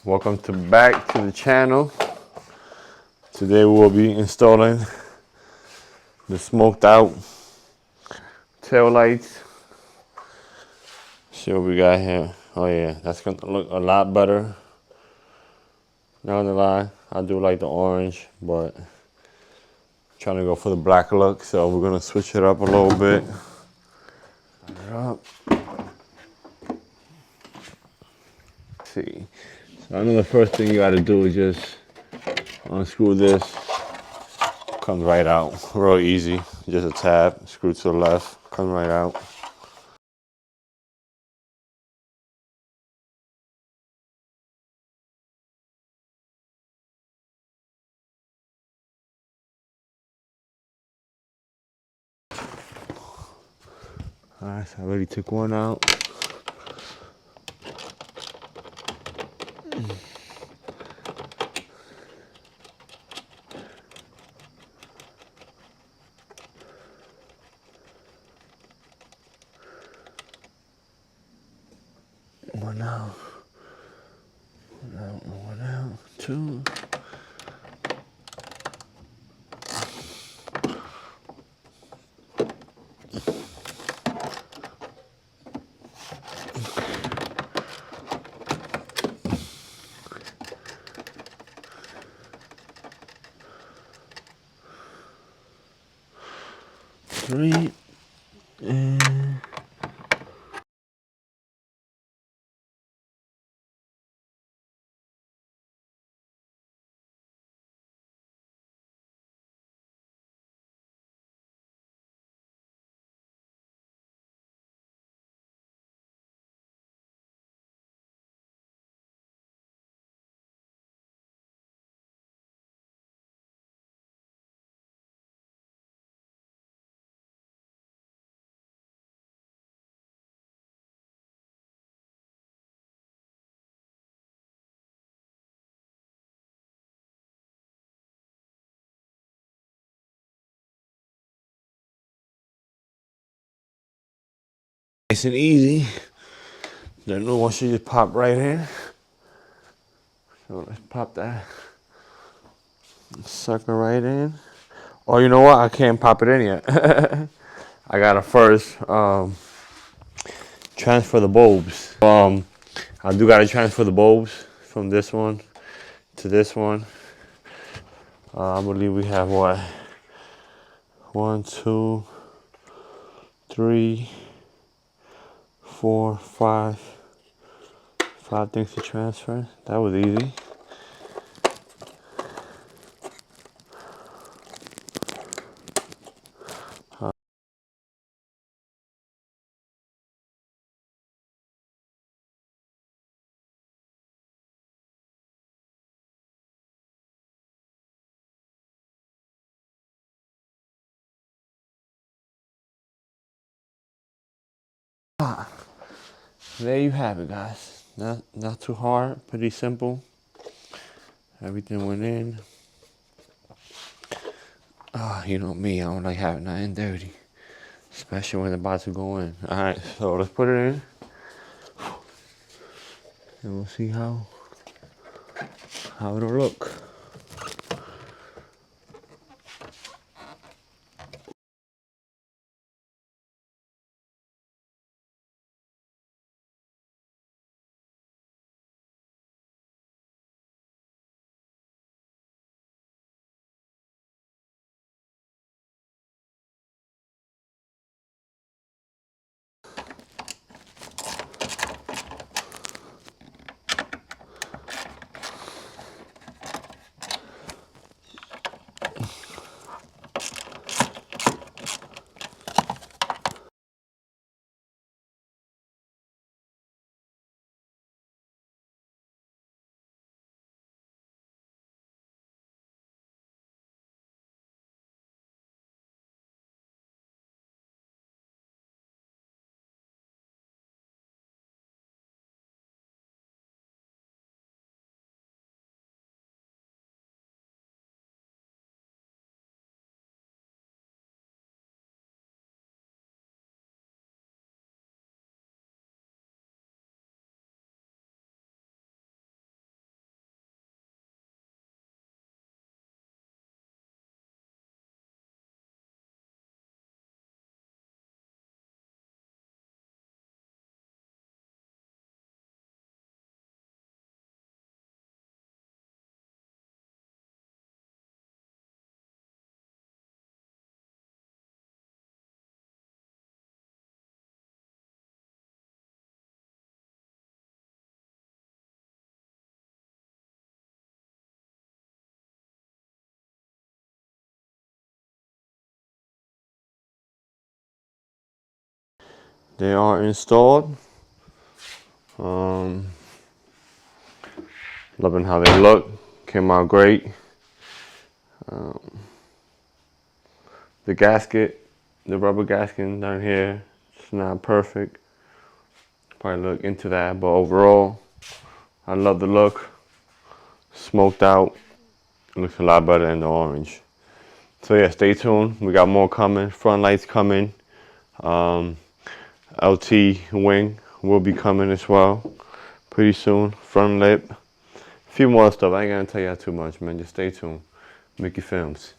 Welcome back to the channel. Today we'll be installing the smoked out tail lights. See what we got here. Oh yeah, that's gonna look a lot better. Not gonna lie, I do like the orange, but I'm trying to go for the black look, so we're gonna switch it up a little bit. Start it up. Let's see. So I know the first thing you gotta do is just unscrew this. Comes right out, real easy. Just a tab, screw to the left, comes right out. All right, so I already took one out. One out. One out, one out, two. Three. And nice and easy. The new one should just pop right in. So let's pop that sucker right in. Oh, you know what? I can't pop it in yet. I gotta first transfer the bulbs. I do gotta transfer the bulbs from this one to this one. I believe we have what? 1, 2, 3, 4, 5. 5 things to transfer. That was easy. There you have it, guys. Not too hard, pretty simple. Everything went in. You know me, I don't like having nothing dirty, especially when it's about to go in. All right, so let's put it in, and we'll see how it'll look. They are installed. Loving how they look. Came out great. The gasket, the rubber gasket down here, it's not perfect. Probably look into that, but overall, I love the look. Smoked out. It looks a lot better than the orange. So yeah, stay tuned. We got more coming. Front lights coming. LT wing will be coming as well pretty soon. Front lip. A few more stuff. I ain't gonna tell y'all too much, man. Just stay tuned. Mickey Films.